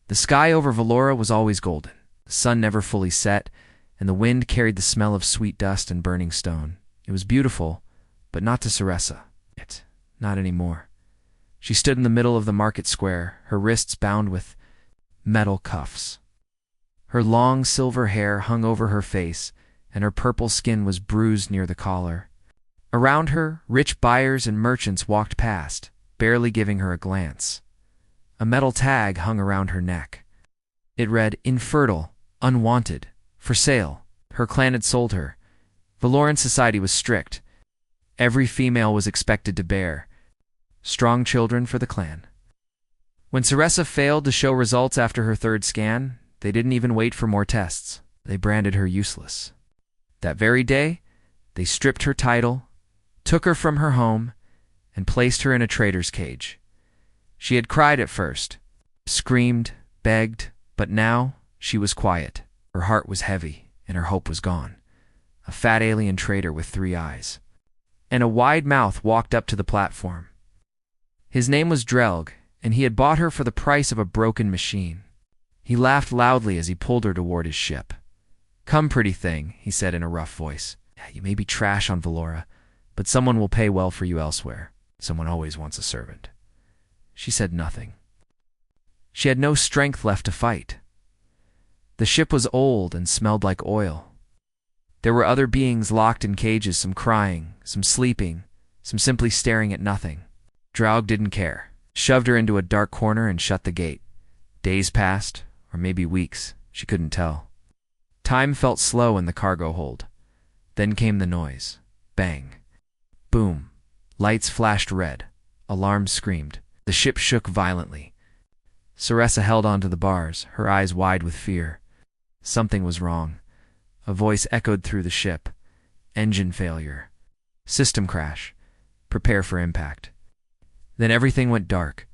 The sky over Valora was always golden. The sun never fully set, and the wind carried the smell of sweet dust and burning stone. It was beautiful, but not to Ceressa. Not anymore. She stood in the middle of the market square, her wrists bound with metal cuffs. Her long silver hair hung over her face, and her purple skin was bruised near the collar. Around her, rich buyers and merchants walked past, barely giving her a glance. A metal tag hung around her neck. It read, "Infertile, unwanted, for sale." Her clan had sold her. Valoran society was strict. Every female was expected to bear strong children for the clan. When Ceressa failed to show results after her third scan, they didn't even wait for more tests. They branded her useless. That very day, they stripped her title, took her from her home, and placed her in a trader's cage. She had cried at first, screamed, begged, but now she was quiet. Her heart was heavy, and her hope was gone. A fat alien trader with 3 eyes and a wide mouth walked up to the platform. His name was Drelg, and he had bought her for the price of a broken machine. He laughed loudly as he pulled her toward his ship. "Come, pretty thing," he said in a rough voice. "You may be trash on Valora, but someone will pay well for you elsewhere. Someone always wants a servant." She said nothing. She had no strength left to fight. The ship was old and smelled like oil. There were other beings locked in cages, some crying, some sleeping, some simply staring at nothing. Draug didn't care, shoved her into a dark corner and shut the gate. Days passed, or maybe weeks, she couldn't tell. Time felt slow in the cargo hold. Then came the noise. Bang. Boom. Lights flashed red. Alarms screamed. The ship shook violently. Ceressa held onto the bars, her eyes wide with fear. Something was wrong. A voice echoed through the ship. Engine failure. System crash. Prepare for impact. Then everything went dark.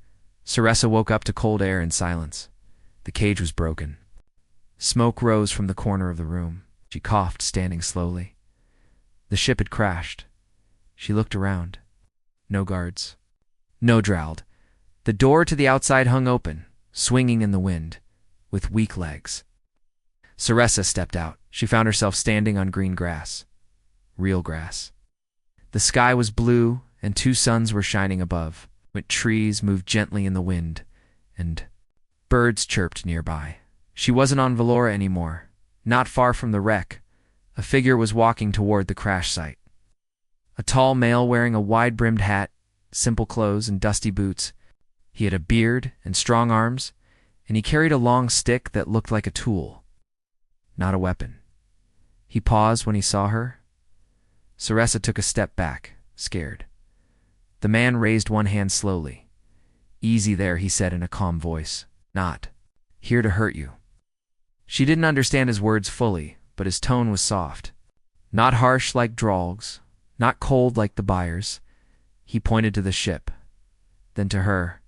Ceressa woke up to cold air and silence. The cage was broken. Smoke rose from the corner of the room. She coughed, standing slowly. The ship had crashed. She looked around. No guards. No Drald. The door to the outside hung open, swinging in the wind, with weak legs. Ceressa stepped out. She found herself standing on green grass. Real grass. The sky was blue, and 2 suns were shining above. Trees moved gently in the wind, and birds chirped nearby. She wasn't on Valora anymore. Not far from the wreck, a figure was walking toward the crash site. A tall male wearing a wide-brimmed hat, simple clothes, and dusty boots. He had a beard and strong arms, and he carried a long stick that looked like a tool, not a weapon. He paused when he saw her. Ceressa took a step back, scared. The man raised one hand slowly. "Easy there," he said in a calm voice. "Not here to hurt you." She didn't understand his words fully, but his tone was soft. Not harsh like Dralg's, not cold like the buyers. He pointed to the ship, then to her.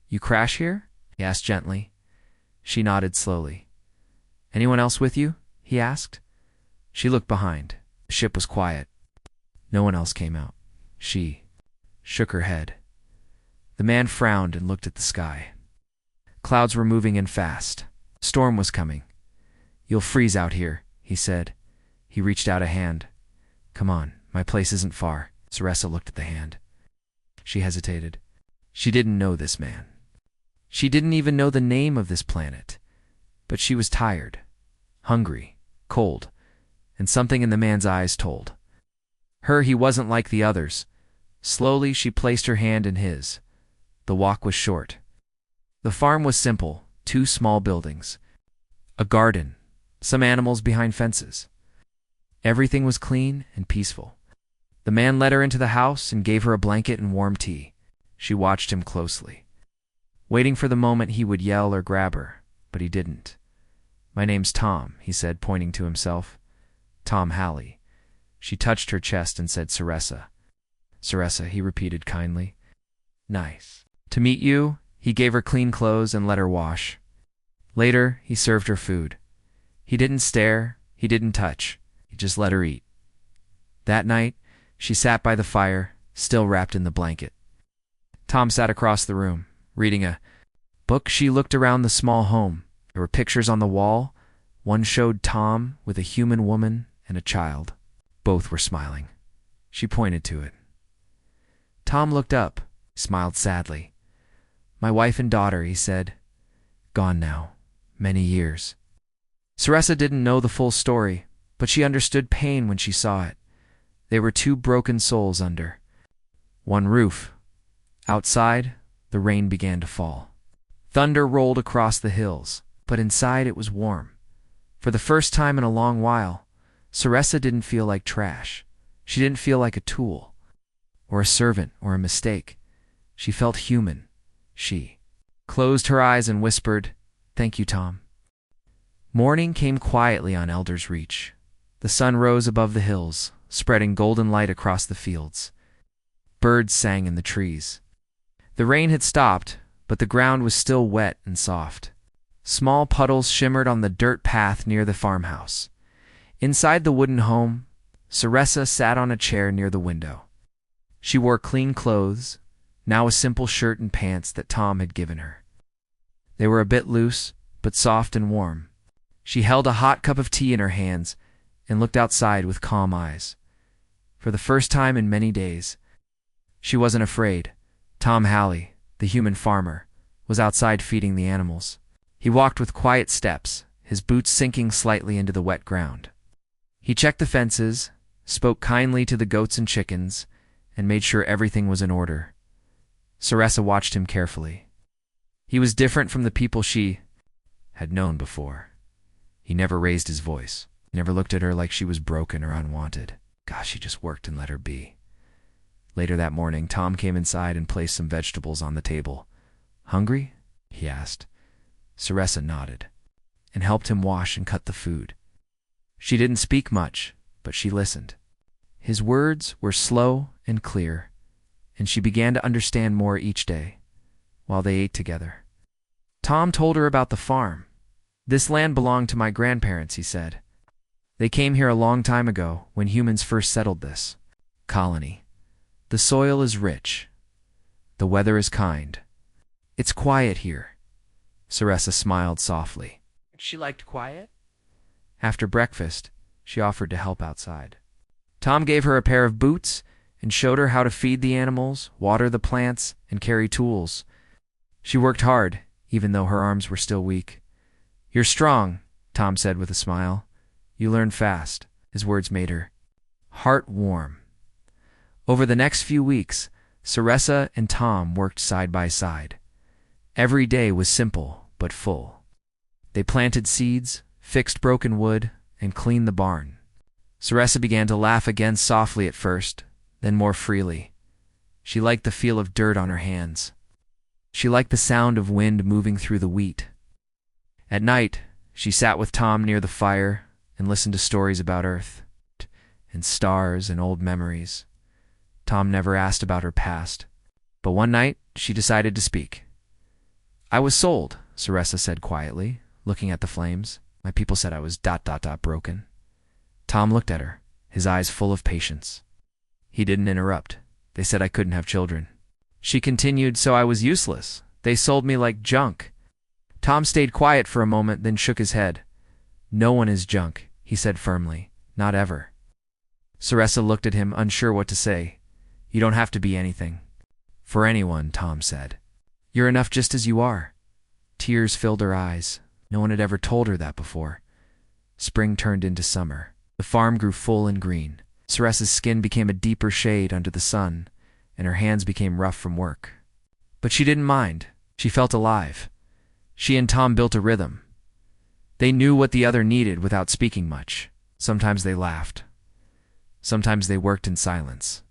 "You crash here?" he asked gently. She nodded slowly. "Anyone else with you?" he asked. She looked behind. The ship was quiet. No one else came out. She shook her head. The man frowned and looked at the sky. Clouds were moving in fast. Storm was coming. "You'll freeze out here," he said. He reached out a hand. "Come on, my place isn't far." Ceressa looked at the hand. She hesitated. She didn't know this man. She didn't even know the name of this planet. But she was tired, hungry, cold, and something in the man's eyes told her he wasn't like the others. Slowly, she placed her hand in his. The walk was short. The farm was simple, 2 small buildings, a garden, some animals behind fences. Everything was clean and peaceful. The man led her into the house and gave her a blanket and warm tea. She watched him closely, waiting for the moment he would yell or grab her, but he didn't. "My name's Tom," he said, pointing to himself. "Tom Halley." She touched her chest and said, "Ceressa." "Ceressa," he repeated kindly. "Nice to meet you." He gave her clean clothes and let her wash. Later, he served her food. He didn't stare, he didn't touch, he just let her eat. That night, she sat by the fire, still wrapped in the blanket. Tom sat across the room, reading a book. She looked around the small home. There were pictures on the wall. One showed Tom with a human woman and a child. Both were smiling. She pointed to it. Tom looked up, smiled sadly. My wife and daughter, he said. Gone now. Many years. Saressa didn't know the full story, but she understood pain when she saw it. They were two broken souls under one roof. Outside, the rain began to fall. Thunder rolled across the hills, but inside it was warm. For the first time in a long while, Saressa didn't feel like trash. She didn't feel like a tool, or a servant, or a mistake. She felt human. She closed her eyes and whispered, "Thank you, Tom." Morning came quietly on Elder's Reach. The sun rose above the hills, spreading golden light across the fields. Birds sang in the trees. The rain had stopped, but the ground was still wet and soft. Small puddles shimmered on the dirt path near the farmhouse. Inside the wooden home, Saressa sat on a chair near the window. She wore clean clothes, now a simple shirt and pants that Tom had given her. They were a bit loose, but soft and warm. She held a hot cup of tea in her hands and looked outside with calm eyes. For the first time in many days, she wasn't afraid. Tom Halley, the human farmer, was outside feeding the animals. He walked with quiet steps, his boots sinking slightly into the wet ground. He checked the fences, spoke kindly to the goats and chickens, and made sure everything was in order. Saressa watched him carefully. He was different from the people she had known before. He never raised his voice, never looked at her like she was broken or unwanted. Gosh, he just worked and let her be. Later that morning, Tom came inside and placed some vegetables on the table. "Hungry?" he asked. Saressa nodded and helped him wash and cut the food. She didn't speak much, but she listened. His words were slow and clear, and she began to understand more each day while they ate together. Tom told her about the farm. "This land belonged to my grandparents," he said. "They came here a long time ago when humans first settled this colony. The soil is rich. The weather is kind. It's quiet here." Saressa smiled softly. She liked quiet? After breakfast, she offered to help outside. Tom gave her a pair of boots and showed her how to feed the animals, water the plants, and carry tools. She worked hard, even though her arms were still weak. "You're strong," Tom said with a smile. "You learn fast." His words made her heart warm. Over the next few weeks, Saressa and Tom worked side by side. Every day was simple but full. They planted seeds, fixed broken wood, and cleaned the barn. Saressa began to laugh again softly at first, then more freely. She liked the feel of dirt on her hands. She liked the sound of wind moving through the wheat. At night, she sat with Tom near the fire and listened to stories about Earth and stars and old memories. Tom never asked about her past, but one night she decided to speak. "I was sold," Saressa said quietly, looking at the flames. "My people said I was ... broken." Tom looked at her, his eyes full of patience. He didn't interrupt. "They said I couldn't have children." She continued, "So I was useless. They sold me like junk." Tom stayed quiet for a moment, then shook his head. "No one is junk," he said firmly. "Not ever." Saressa looked at him, unsure what to say. "You don't have to be anything for anyone," Tom said. "You're enough just as you are." Tears filled her eyes. No one had ever told her that before. Spring turned into summer. The farm grew full and green. Saressa's skin became a deeper shade under the sun, and her hands became rough from work. But she didn't mind. She felt alive. She and Tom built a rhythm. They knew what the other needed without speaking much. Sometimes they laughed. Sometimes they worked in silence.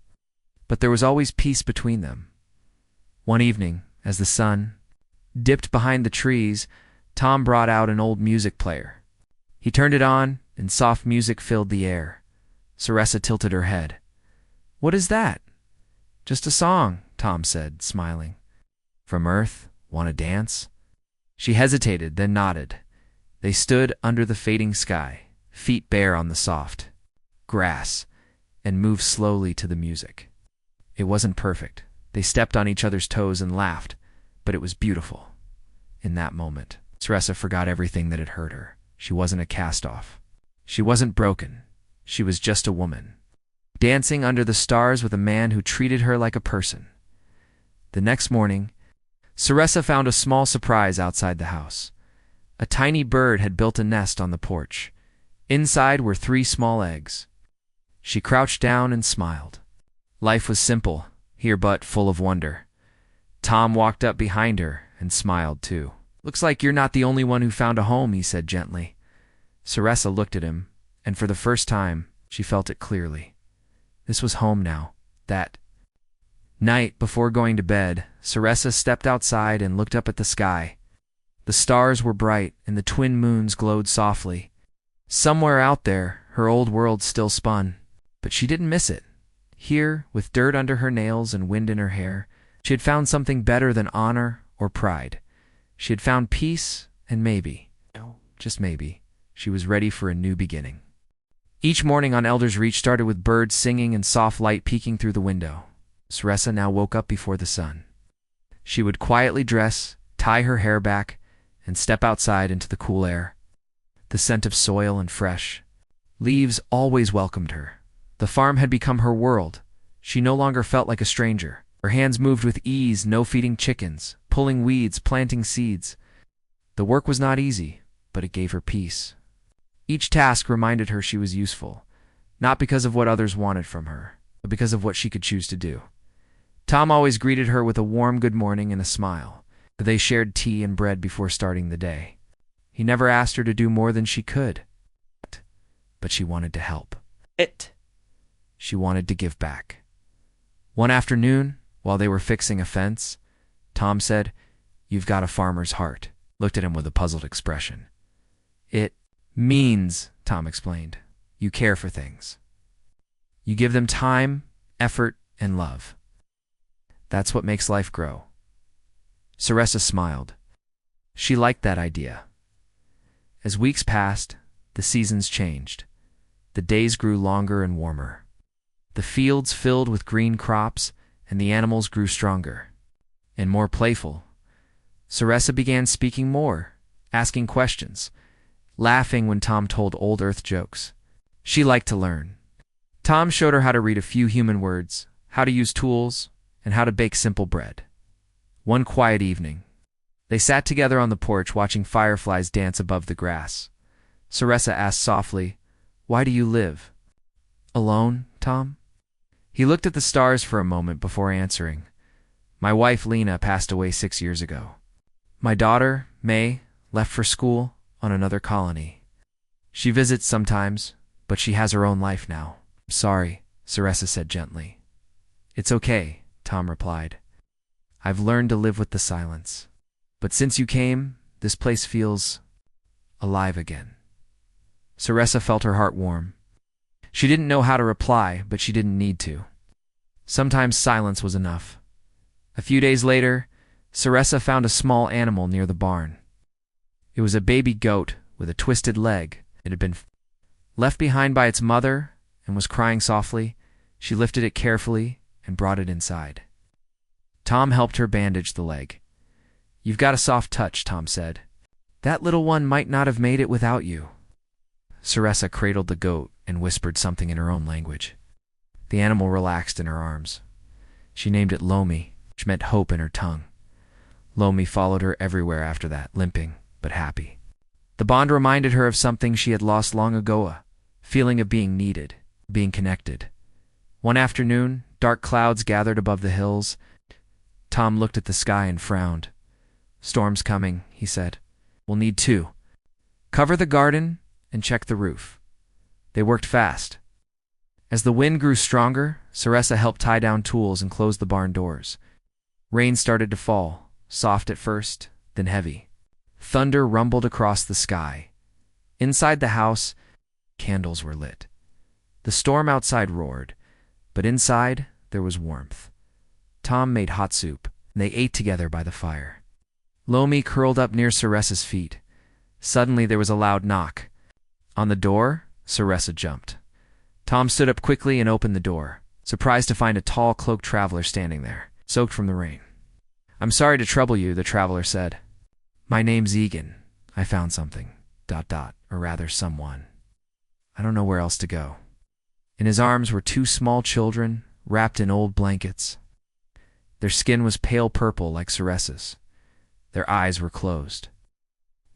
But there was always peace between them. One evening, as the sun dipped behind the trees, Tom brought out an old music player. He turned it on, and soft music filled the air. Saressa tilted her head. "What is that?" "Just a song," Tom said, smiling. "From Earth? Want to dance?" She hesitated, then nodded. They stood under the fading sky, feet bare on the soft grass, and moved slowly to the music. It wasn't perfect. They stepped on each other's toes and laughed, but it was beautiful. In that moment, Scifi forgot everything that had hurt her. She wasn't a cast-off. She wasn't broken. She was just a woman, dancing under the stars with a man who treated her like a person. The next morning, Scifi found a small surprise outside the house. A tiny bird had built a nest on the porch. Inside were 3 small eggs. She crouched down and smiled. Life was simple here, but full of wonder. Tom walked up behind her and smiled too. "Looks like you're not the only one who found a home," he said gently. Scifi looked at him, and for the first time, she felt it clearly. This was home now. That night, before going to bed, Scifi stepped outside and looked up at the sky. The stars were bright, and the twin moons glowed softly. Somewhere out there, her old world still spun, but she didn't miss it. Here, with dirt under her nails and wind in her hair, she had found something better than honor or pride. She had found peace, and maybe, just maybe, she was ready for a new beginning. Each morning on Elder's Reach started with birds singing and soft light peeking through the window. Scifi now woke up before the sun. She would quietly dress, tie her hair back, and step outside into the cool air. The scent of soil and fresh leaves always welcomed her. The farm had become her world. She no longer felt like a stranger. Her hands moved with ease, feeding chickens, pulling weeds, planting seeds. The work was not easy, but it gave her peace. Each task reminded her she was useful, not because of what others wanted from her, but because of what she could choose to do. Tom always greeted her with a warm good morning and a smile. They shared tea and bread before starting the day. He never asked her to do more than she could, but she wanted to help. She wanted to give back. One afternoon, while they were fixing a fence, Tom said, "You've got a farmer's heart," looked at him with a puzzled expression. "It means," Tom explained, "you care for things. You give them time, effort, and love. That's what makes life grow." Scifi smiled. She liked that idea. As weeks passed, the seasons changed. The days grew longer and warmer. The fields filled with green crops, and the animals grew stronger and more playful. Scifi began speaking more, asking questions, laughing when Tom told old Earth jokes. She liked to learn. Tom showed her how to read a few human words, how to use tools, and how to bake simple bread. One quiet evening, they sat together on the porch watching fireflies dance above the grass. Scifi asked softly, "Why do you live alone, Tom?" He looked at the stars for a moment before answering. "My wife, Lena, passed away 6 years ago. My daughter, May, left for school on another colony. She visits sometimes, but she has her own life now." "Sorry," Scifi said gently. "It's okay," Tom replied. "I've learned to live with the silence. But since you came, this place feels alive again." Scifi felt her heart warm. She didn't know how to reply, but she didn't need to. Sometimes silence was enough. A few days later, Scifi found a small animal near the barn. It was a baby goat with a twisted leg. It had been left behind by its mother and was crying softly. She lifted it carefully and brought it inside. Tom helped her bandage the leg. "You've got a soft touch," Tom said. "That little one might not have made it without you." Scifi cradled the goat and whispered something in her own language. The animal relaxed in her arms. She named it Lomi, which meant hope in her tongue. Lomi followed her everywhere after that, limping but happy. The bond reminded her of something she had lost long ago, a feeling of being needed, being connected. One afternoon, dark clouds gathered above the hills. Tom looked at the sky and frowned. "Storm's coming," he said. "We'll need 2. Cover the garden and check the roof." They worked fast. As the wind grew stronger, Scifi helped tie down tools and close the barn doors. Rain started to fall, soft at first, then heavy. Thunder rumbled across the sky. Inside the house, candles were lit. The storm outside roared, but inside there was warmth. Tom made hot soup, and they ate together by the fire. Lomi curled up near Scifi's feet. Suddenly there was a loud knock. On the door, Scifi jumped. Tom stood up quickly and opened the door, surprised to find a tall, cloaked traveler standing there, soaked from the rain. "I'm sorry to trouble you," the traveler said. My name's Egan. I found something. Or rather someone. I don't know where else to go. In his arms were two small children, wrapped in old blankets. Their skin was pale purple like Ceresa's. Their eyes were closed.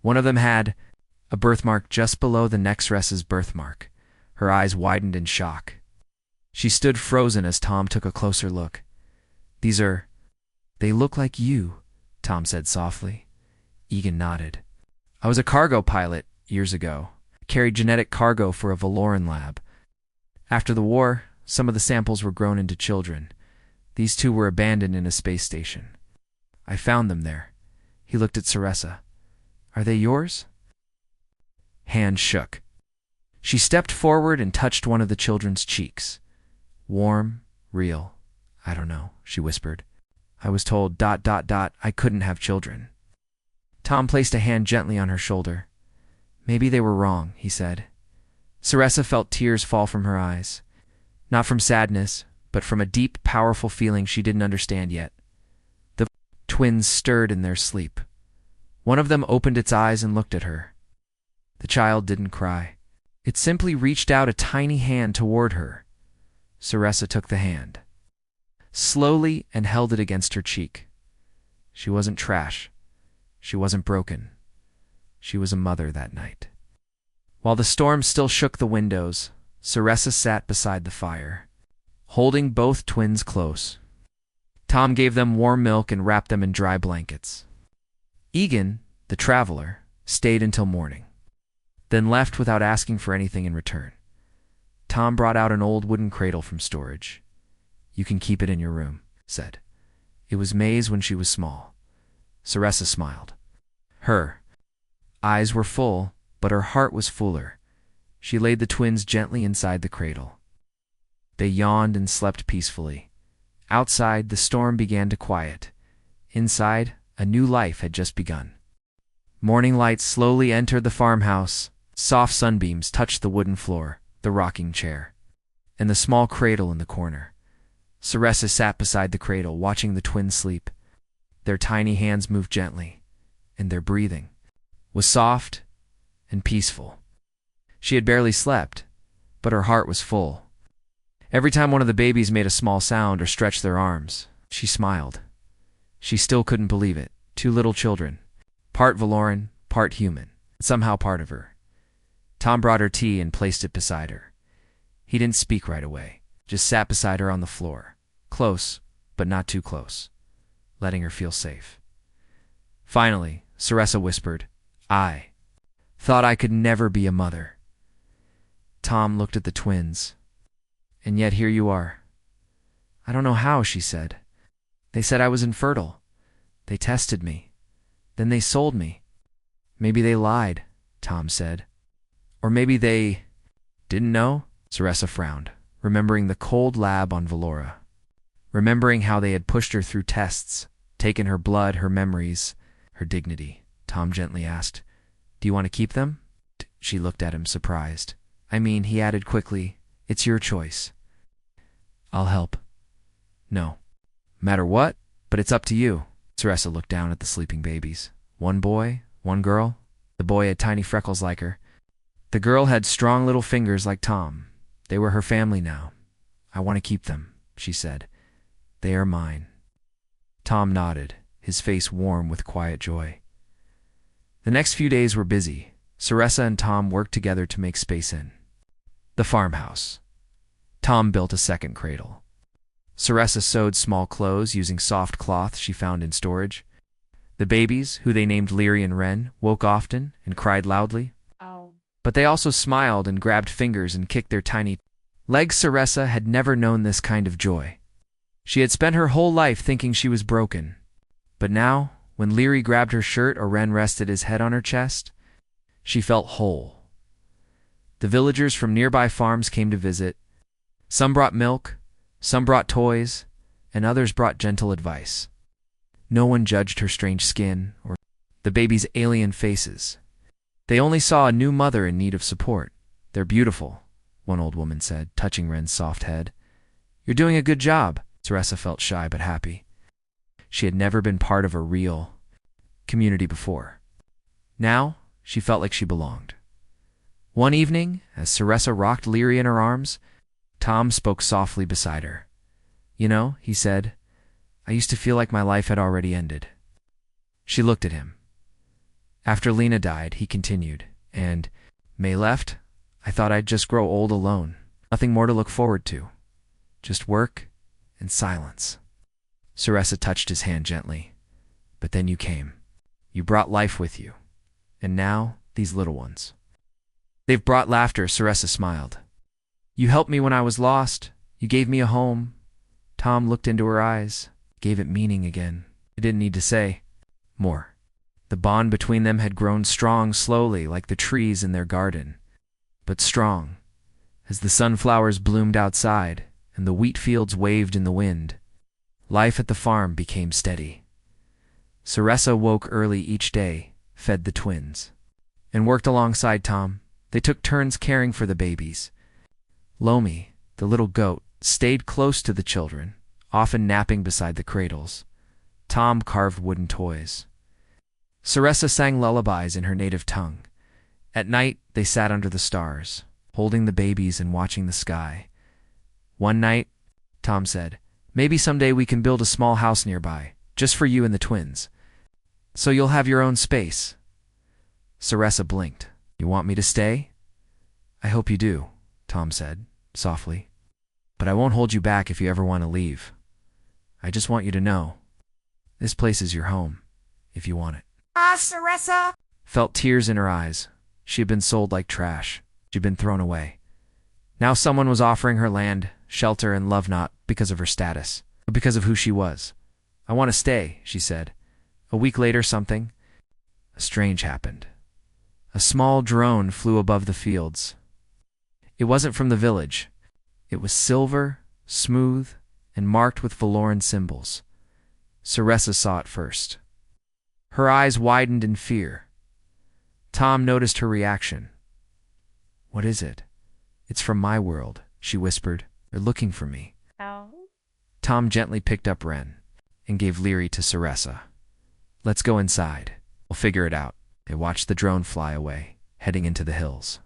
One of them had a birthmark just below the next Ceresa's birthmark. Her eyes widened in shock. She stood frozen as Tom took a closer look. They look like you, Tom said softly. Egan nodded. I was a cargo pilot years ago. I carried genetic cargo for a Valoran lab. After the war, some of the samples were grown into children. These two were abandoned in a space station. I found them there. He looked at Ceresa. Are they yours? Hands shook. She stepped forward and touched one of the children's cheeks. Warm, real. I don't know, she whispered. I was told ... I couldn't have children. Tom placed a hand gently on her shoulder. Maybe they were wrong, he said. Ceresa felt tears fall from her eyes. Not from sadness, but from a deep, powerful feeling she didn't understand yet. The twins stirred in their sleep. One of them opened its eyes and looked at her. The child didn't cry. It simply reached out a tiny hand toward her. Ceresa took the hand, slowly, and held it against her cheek. She wasn't trash. She wasn't broken. She was a mother that night. While the storm still shook the windows, Ceresa sat beside the fire, holding both twins close. Tom gave them warm milk and wrapped them in dry blankets. Egan, the traveler, stayed until morning, then left without asking for anything in return. Tom brought out an old wooden cradle from storage. You can keep it in your room, said. It was May's when she was small. Ceresa smiled. Her eyes were full, but her heart was fuller. She laid the twins gently inside the cradle. They yawned and slept peacefully. Outside, the storm began to quiet. Inside, a new life had just begun. Morning light slowly entered the farmhouse. Soft sunbeams touched the wooden floor, the rocking chair, and the small cradle in the corner. Ceresa sat beside the cradle, watching the twins sleep. Their tiny hands moved gently, and their breathing was soft and peaceful. She had barely slept, but her heart was full. Every time one of the babies made a small sound or stretched their arms, she smiled. She still couldn't believe it. Two little children, part Valoran, part human, somehow part of her. Tom brought her tea and placed it beside her. He didn't speak right away, just sat beside her on the floor, close, but not too close, letting her feel safe. Finally, Ceresa whispered, I thought I could never be a mother. Tom looked at the twins. And yet here you are. I don't know how, she said. They said I was infertile. They tested me. Then they sold me. Maybe they lied, Tom said. Or maybe they didn't know? Ceresa frowned, remembering the cold lab on Valora. Remembering how they had pushed her through tests, taken her blood, her memories, her dignity. Tom gently asked, Do you want to keep them? She looked at him, surprised. I mean, he added quickly, it's your choice. I'll help. No. Matter what, but it's up to you. Ceresa looked down at the sleeping babies. One boy, one girl. The boy had tiny freckles like her. The girl had strong little fingers like Tom. They were her family now. I want to keep them, she said. They are mine. Tom nodded, his face warm with quiet joy. The next few days were busy. Ceresa and Tom worked together to make space in the farmhouse. Tom built a second cradle. Ceresa sewed small clothes using soft cloth she found in storage. The babies, who they named Leary and Wren, woke often and cried loudly. Ow. But they also smiled and grabbed fingers and kicked their tiny legs. Ceresa had never known this kind of joy. She had spent her whole life thinking she was broken. But now, when Leary grabbed her shirt or Wren rested his head on her chest, she felt whole. The villagers from nearby farms came to visit. Some brought milk, some brought toys, and others brought gentle advice. No one judged her strange skin or the baby's alien faces. They only saw a new mother in need of support. They're beautiful, one old woman said, touching Wren's soft head. You're doing a good job. Ceresa felt shy but happy. She had never been part of a real community before. Now, she felt like she belonged. One evening, as Ceressa rocked Leary in her arms, Tom spoke softly beside her. "You know," he said, "I used to feel like my life had already ended." She looked at him. "After Lena died," he continued, "and May left, I thought I'd just grow old alone. Nothing more to look forward to. Just work and silence." Ceressa touched his hand gently. "But then you came. You brought life with you. And now, these little ones. They've brought laughter." Ceressa smiled. "You helped me when I was lost. You gave me a home." Tom looked into her eyes, gave it meaning again. He didn't need to say more. The bond between them had grown strong slowly, like the trees in their garden. But strong. As the sunflowers bloomed outside and the wheat fields waved in the wind, life at the farm became steady. Ceressa woke early each day, fed the twins, and worked alongside Tom. They took turns caring for the babies. Lomi, the little goat, stayed close to the children, often napping beside the cradles. Tom carved wooden toys. Ceressa sang lullabies in her native tongue. At night, they sat under the stars, holding the babies and watching the sky. One night, Tom said, "Maybe someday we can build a small house nearby, just for you and the twins. So you'll have your own space." Ceressa blinked. "You want me to stay?" "I hope you do," Tom said, softly. "But I won't hold you back if you ever want to leave. I just want you to know, this place is your home, if you want it." Ceressa Felt tears in her eyes. She had been sold like trash. She'd been thrown away. Now someone was offering her land, shelter, and love, not because of her status, but because of who she was. "I want to stay," she said. A week later, something strange happened. A small drone flew above the fields. It wasn't from the village. It was silver, smooth, and marked with Valoran symbols. Ceressa saw it first. Her eyes widened in fear. Tom noticed her reaction. "What is it?" "It's from my world," she whispered. "They're looking for me." Oh. Tom gently picked up Ren and gave Leary to Ceressa. "Let's go inside. We'll figure it out." They watched the drone fly away, heading into the hills.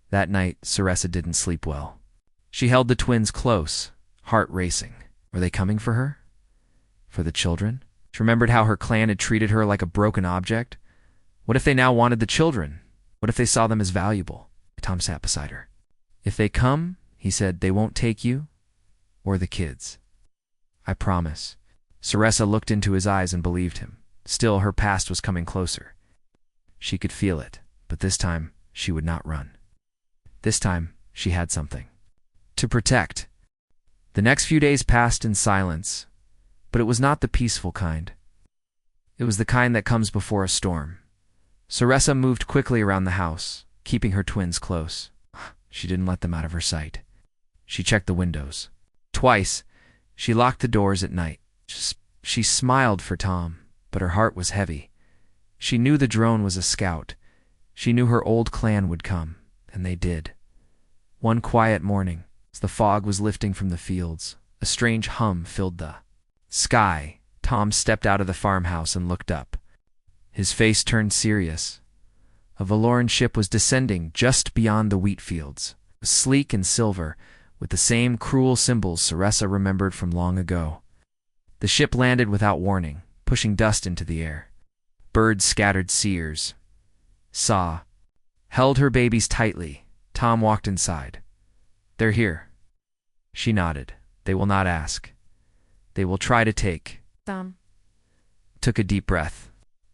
That night, Ceressa didn't sleep well. She held the twins close, heart racing. Were they coming for her? For the children? She remembered how her clan had treated her like a broken object. What if they now wanted the children? What if they saw them as valuable? Tom sat beside her. "If they come," he said, "they won't take you or the kids. I promise." Ceressa looked into his eyes and believed him. Still, her past was coming closer. She could feel it, but this time she would not run. This time she had something to protect. The next few days passed in silence, but it was not the peaceful kind. It was the kind that comes before a storm. Ceressa moved quickly around the house, keeping her twins close. She didn't let them out of her sight. She checked the windows. Twice, she locked the doors at night. She smiled for Tom, but her heart was heavy. She knew the drone was a scout. She knew her old clan would come, and they did. One quiet morning, as the fog was lifting from the fields, a strange hum filled the sky. Tom stepped out of the farmhouse and looked up. His face turned serious. A Valoran ship was descending just beyond the wheat fields, sleek and silver, with the same cruel symbols Ceressa remembered from long ago. The ship landed without warning, pushing dust into the air. Birds scattered sears. Saw. Held her babies tightly. Tom walked inside. "They're here." She nodded. "They will not ask. They will try to take." Tom Took a deep breath.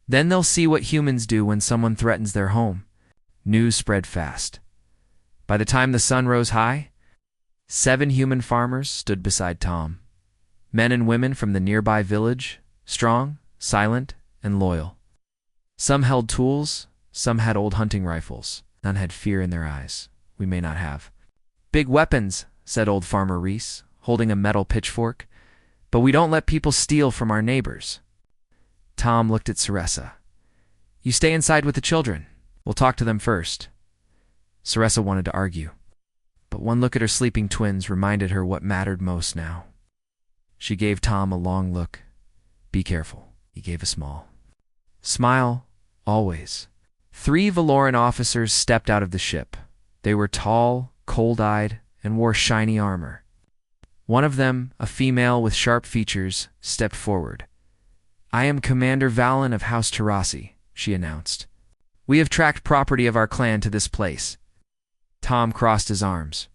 "Then they'll see what humans do when someone threatens their home." News spread fast. By the time the sun rose high, 7 human farmers stood beside Tom. Men and women from the nearby village, strong, silent, and loyal. Some held tools, some had old hunting rifles. None had fear in their eyes. "We may not have big weapons," said old Farmer Reese, holding a metal pitchfork, "but we don't let people steal from our neighbors." Tom looked at Ceressa. "You stay inside with the children. We'll talk to them first." Ceressa wanted to argue, but one look at her sleeping twins reminded her what mattered most now. She gave Tom a long look. "Be careful." He gave a small smile, Always. 3 Valoran officers stepped out of the ship. They were tall, cold-eyed, and wore shiny armor. One of them, a female with sharp features, stepped forward. "I am Commander Valen of House Terrasi," she announced. "We have tracked property of our clan to this place." Tom crossed his arms.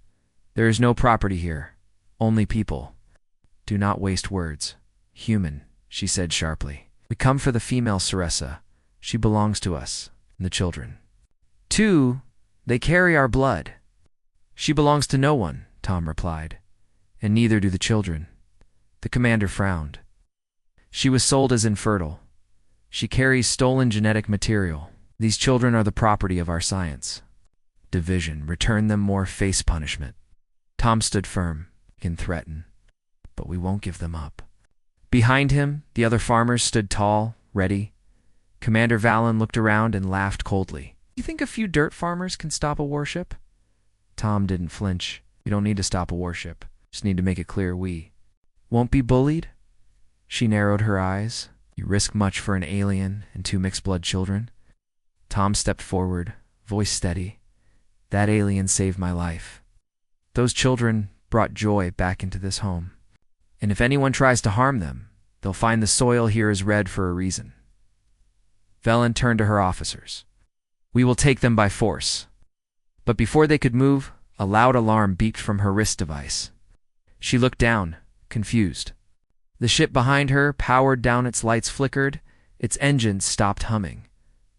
"There is no property here, only people. Do not waste words. Human," she said sharply. "We come for the female Saressa. She belongs to us, and the children. 2, they carry our blood." "She belongs to no one," Tom replied, "and neither do the children." The commander frowned. "She was sold as infertile. She carries stolen genetic material. These children are the property of our science division. Return them more face punishment." Tom stood firm, can threaten, but we won't give them up. Behind him, the other farmers stood tall, ready. Commander Valen looked around and laughed coldly. "You think a few dirt farmers can stop a warship?" Tom didn't flinch. "You don't need to stop a warship. Just need to make it clear we won't be bullied." She narrowed her eyes. "You risk much for an alien and 2 mixed-blood children." Tom stepped forward, voice steady. "That alien saved my life. Those children brought joy back into this home. And if anyone tries to harm them, they'll find the soil here is red for a reason." Velen turned to her officers. "We will take them by force." But before they could move, a loud alarm beeped from her wrist device. She looked down, confused. The ship behind her, powered down, its lights flickered, its engines stopped humming.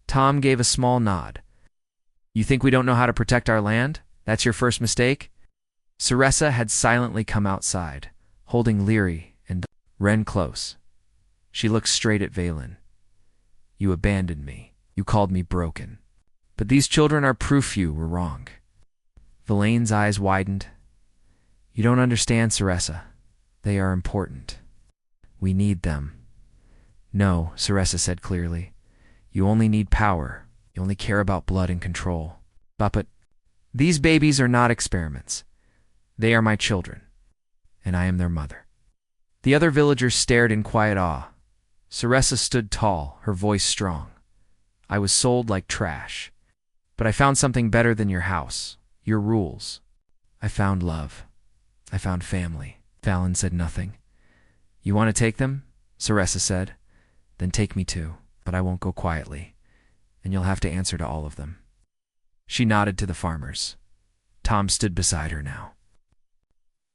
Tom gave a small nod. "You think we don't know how to protect our land? That's your first mistake?" Saressa had silently come outside, holding Leary and Ren close. She looked straight at Valen. "You abandoned me. You called me broken. But these children are proof you were wrong." Valane's eyes widened. "You don't understand, Saressa. They are important. We need them." "No," Saressa said clearly. "You only need power. You only care about blood and control. But these babies are not experiments. They are my children, and I am their mother." The other villagers stared in quiet awe. Saressa stood tall, her voice strong. "I was sold like trash. But I found something better than your house, your rules. I found love. I found family." Valen said nothing. "You want to take them?" Saressa said. "Then take me too, but I won't go quietly, and you'll have to answer to all of them." She nodded to the farmers. Tom stood beside her now.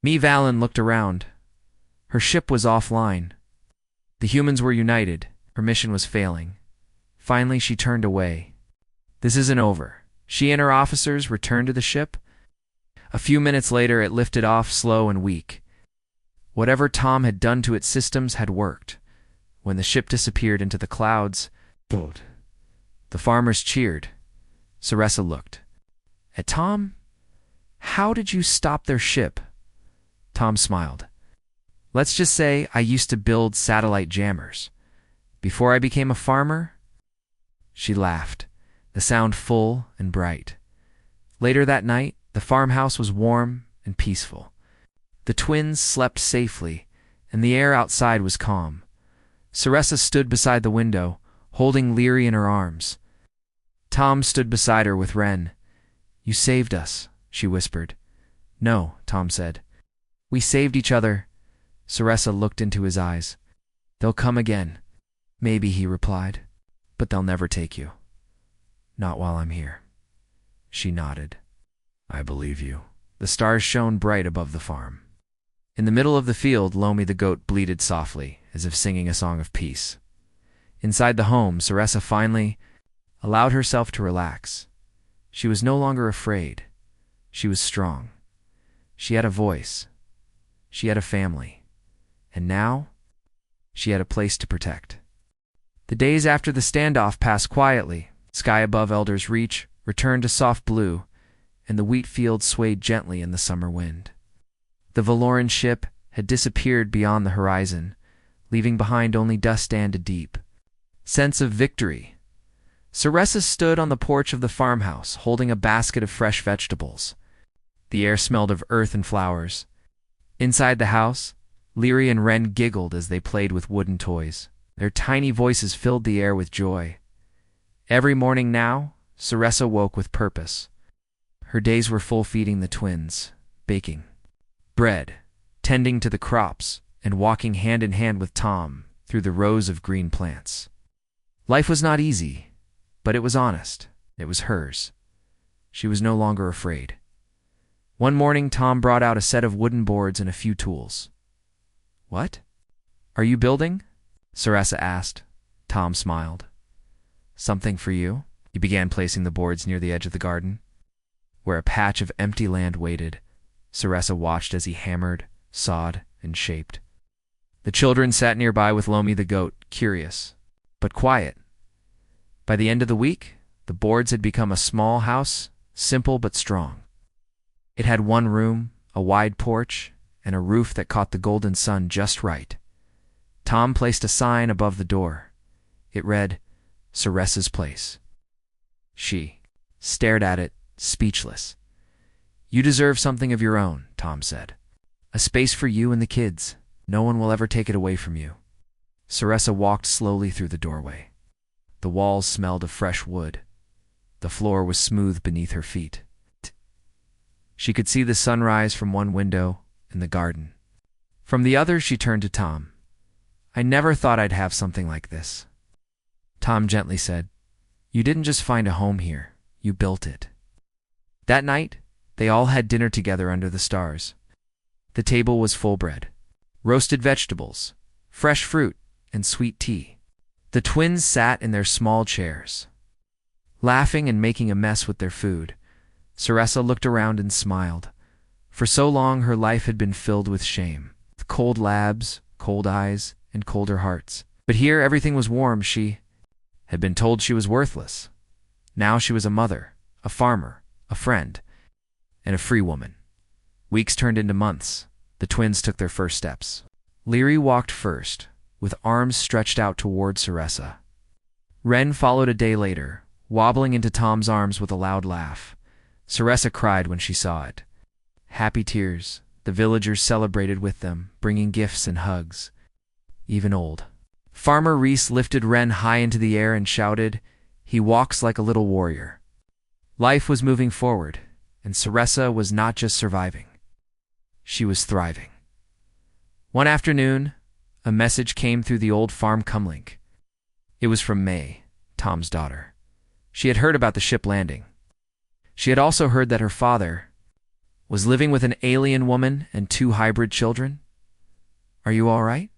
Valen looked around. Her ship was offline. The humans were united. Her mission was failing. Finally, she turned away. This isn't over. She and her officers returned to the ship. A few minutes later, it lifted off slow and weak. Whatever Tom had done to its systems had worked. When the ship disappeared into the clouds, the farmers cheered. Saressa looked at Tom. "How did you stop their ship?" Tom smiled. "Let's just say I used to build satellite jammers. Before I became a farmer." She laughed, the sound full and bright. Later that night, the farmhouse was warm and peaceful. The twins slept safely, and the air outside was calm. Saressa stood beside the window, holding Leary in her arms. Tom stood beside her with Ren. "You saved us," she whispered. "No," Tom said. "We saved each other." Saressa looked into his eyes. "They'll come again." "Maybe," he replied. "But they'll never take you. Not while I'm here." She nodded. "I believe you." The stars shone bright above the farm. In the middle of the field, Lomi the goat bleated softly, as if singing a song of peace. Inside the home, Saressa finally allowed herself to relax. She was no longer afraid. She was strong. She had a voice. She had a family. And now, she had a place to protect. The days after the standoff passed quietly. Sky above Elder's Reach returned to soft blue, and the wheat field swayed gently in the summer wind. The Valoran ship had disappeared beyond the horizon, leaving behind only dust and a deep sense of victory. Saressa stood on the porch of the farmhouse, holding a basket of fresh vegetables. The air smelled of earth and flowers. Inside the house, Leary and Ren giggled as they played with wooden toys. Their tiny voices filled the air with joy. Every morning now, Saressa woke with purpose. Her days were full feeding the twins, baking bread, tending to the crops, and walking hand in hand with Tom through the rows of green plants. Life was not easy, but it was honest. It was hers. She was no longer afraid. One morning, Tom brought out a set of wooden boards and a few tools. "What? Are you building?" Saressa asked. Tom smiled. "Something for you?" He began placing the boards near the edge of the garden. Where a patch of empty land waited, Saressa watched as he hammered, sawed, and shaped. The children sat nearby with Lomi the goat, curious, but quiet. By the end of the week, the boards had become a small house, simple but strong. It had one room, a wide porch, and a roof that caught the golden sun just right. Tom placed a sign above the door. It read, "Saressa's Place." She stared at it, speechless. "You deserve something of your own," Tom said. "A space for you and the kids. No one will ever take it away from you." Saressa walked slowly through the doorway. The walls smelled of fresh wood. The floor was smooth beneath her feet. She could see the sunrise from one window in the garden. From the other, she turned to Tom. "I never thought I'd have something like this." Tom gently said, "You didn't just find a home here, you built it." That night, they all had dinner together under the stars. The table was full bread, roasted vegetables, fresh fruit, and sweet tea. The twins sat in their small chairs, laughing and making a mess with their food. Saressa looked around and smiled. For so long, her life had been filled with shame, with cold labs, cold eyes, and colder hearts. But here, everything was warm. She had been told she was worthless. Now she was a mother, a farmer, a friend, and a free woman. Weeks turned into months. The twins took their first steps. Leary walked first, with arms stretched out toward Saressa. Wren followed a day later, wobbling into Tom's arms with a loud laugh. Saressa cried when she saw it. Happy tears. The villagers celebrated with them, bringing gifts and hugs. Even old Farmer Reese lifted Wren high into the air and shouted, "He walks like a little warrior." Life was moving forward, and Saressa was not just surviving. She was thriving. One afternoon, a message came through the old farm comlink. It was from May, Tom's daughter. She had heard about the ship landing. She had also heard that her father was living with an alien woman and 2 hybrid children. "Are you all right?"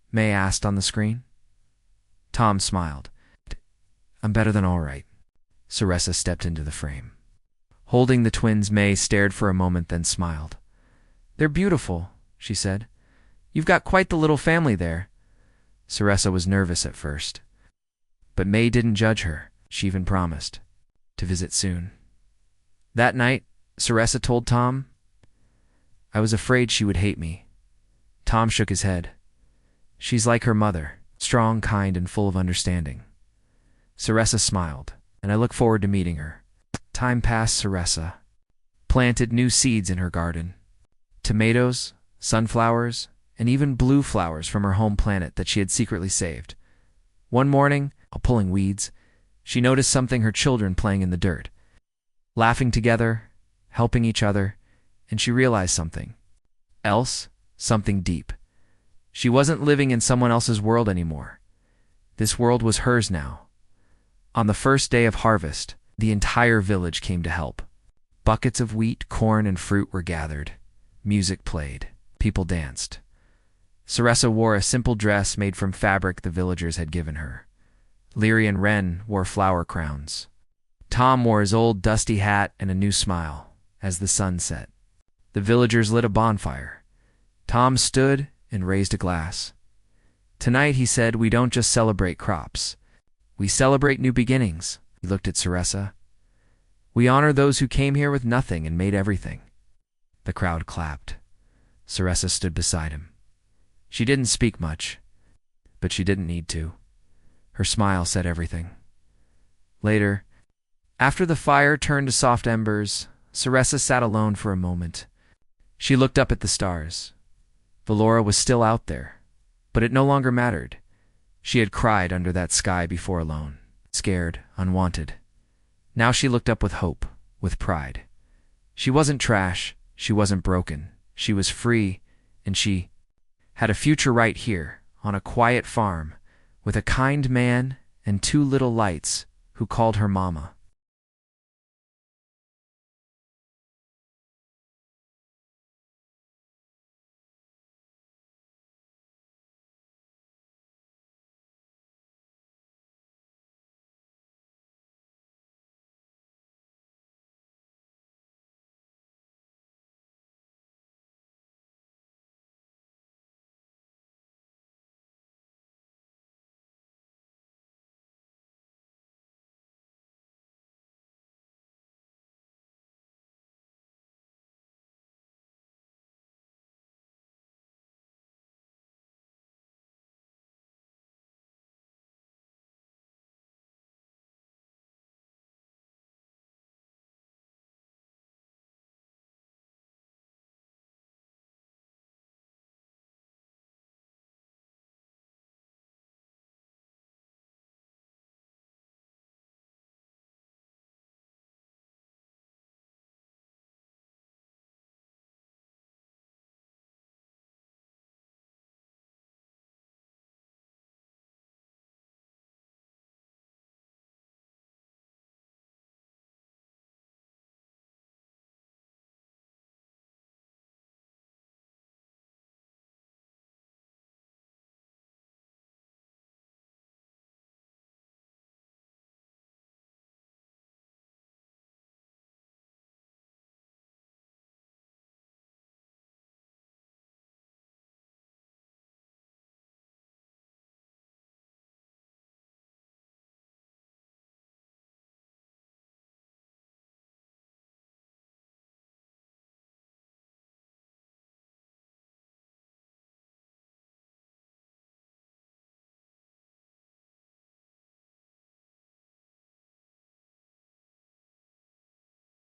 May asked on the screen. Tom smiled. "I'm better than all right." Saressa stepped into the frame. Holding the twins, May stared for a moment, then smiled. "They're beautiful," she said. "You've got quite the little family there." Saressa was nervous at first, but May didn't judge her. She even promised to visit soon. That night, Saressa told Tom, "I was afraid she would hate me." Tom shook his head. "She's like her mother, strong, kind, and full of understanding." Saressa smiled, "And I look forward to meeting her." Time passed. Saressa planted new seeds in her garden. Tomatoes, sunflowers, and even blue flowers from her home planet that she had secretly saved. One morning, while pulling weeds, she noticed something: her children playing in the dirt, laughing together, helping each other, and she realized something else, something deep. She wasn't living in someone else's world anymore. This world was hers now. On the first day of harvest, the entire village came to help. Buckets of wheat, corn, and fruit were gathered. Music played. People danced. Saressa wore a simple dress made from fabric the villagers had given her. Leary and Wren wore flower crowns. Tom wore his old dusty hat and a new smile. As the sun set, the villagers lit a bonfire. Tom stood and raised a glass. "Tonight," he said, "we don't just celebrate crops. We celebrate new beginnings." He looked at Saressa. "We honor those who came here with nothing and made everything." The crowd clapped. Saressa stood beside him. She didn't speak much, but she didn't need to. Her smile said everything. Later, after the fire turned to soft embers, Saressa sat alone for a moment. She looked up at the stars. Valora was still out there, but it no longer mattered. She had cried under that sky before alone. scared, unwanted. Now she looked up with hope, with pride. She wasn't trash, she wasn't broken. She was free, and she had a future right here, on a quiet farm, with a kind man and two little lights who called her Mama.